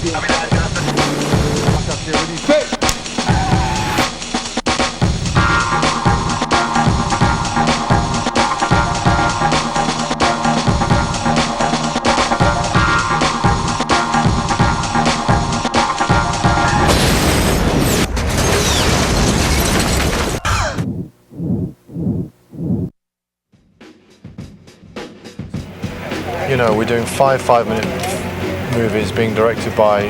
You know, we're doing five-minute movies being directed by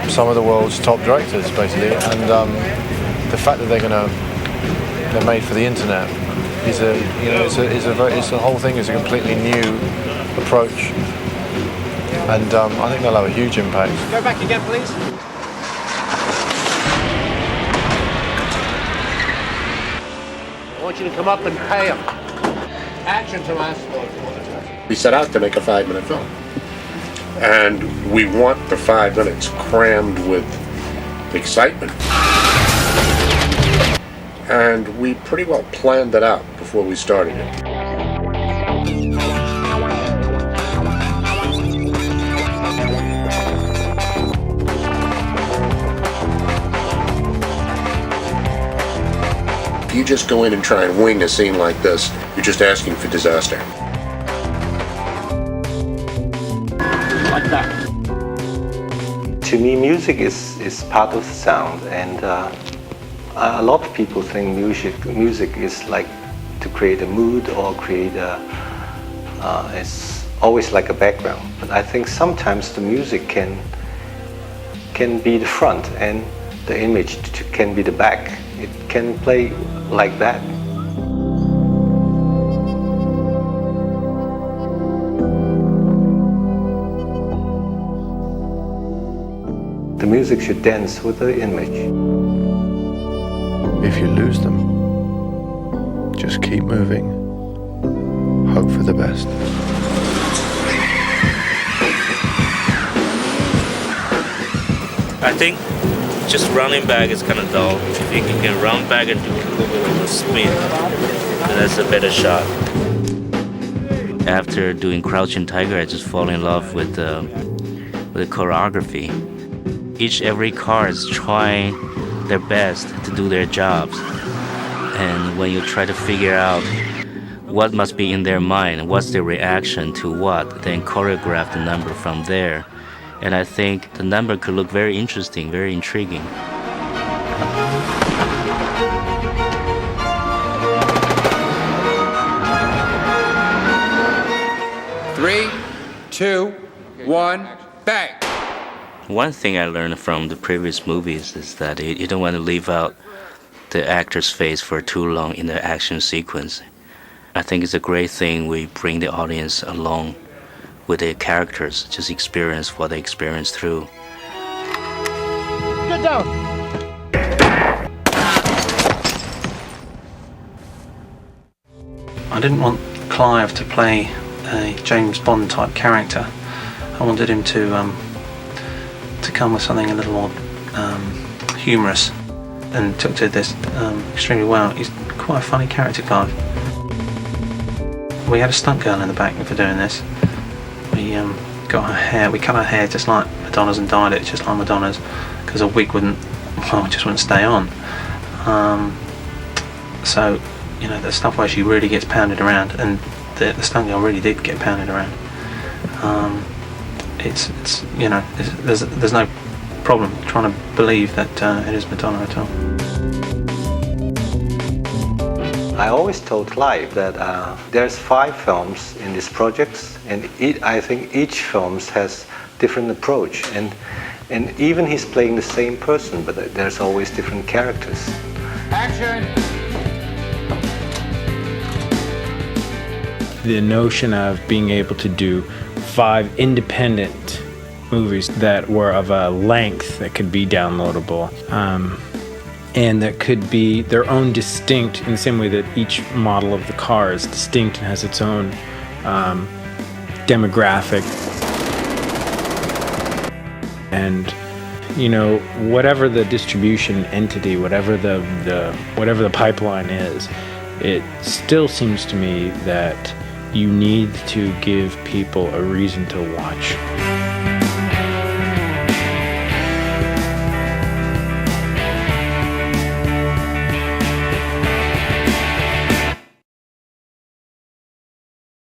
some of the world's top directors, basically, and the fact that they're made for the internet is the whole thing is a completely new approach, and I think they'll have a huge impact. Go back again, please. I want you to come up and pay him. Action, Tomas. We set out to make a 5-minute film. And we want the 5 minutes crammed with excitement. And we pretty well planned it out before we started it. If you just go in and try and wing a scene like this, you're just asking for disaster. Like that. To me, music is part of the sound, and a lot of people think music is like to create a mood or create it's always like a background. But I think sometimes the music can be the front and the image can be the back. It can play like that. The music should dance with the image. If you lose them, just keep moving. Hope for the best. I think just running back is kind of dull. If you can run back and do a little bit of a spin, then that's a better shot. After doing Crouching Tiger, I just fall in love with the choreography. Every car is trying their best to do their jobs, and when you try to figure out what must be in their mind, what's their reaction to what, then choreograph the number from there. And I think the number could look very interesting, very intriguing. 3, 2, 1, bang! One thing I learned from the previous movies is that you don't want to leave out the actor's face for too long in the action sequence. I think it's a great thing we bring the audience along with the characters, just experience what they experience through. Get down! I didn't want Clive to play a James Bond type character. I wanted him to come with something a little more humorous, and took to this extremely well. He's quite a funny character, Clive. We had a stunt girl in the back for doing this. We got her hair, we cut her hair just like Madonna's and dyed it just like Madonna's, because a wig just wouldn't stay on. So, you know, the stuff where she really gets pounded around, and the stunt girl really did get pounded around. It's you know, there's no problem trying to believe that it is Madonna at all. I always told Clive that there's 5 films in this project, and I think each film has different approach, and even he's playing the same person, but there's always different characters. Action! The notion of being able to do 5 independent movies that were of a length that could be downloadable, and that could be their own distinct, in the same way that each model of the car is distinct and has its own demographic. And, you know, whatever the distribution entity, whatever the pipeline is, it still seems to me that you need to give people a reason to watch.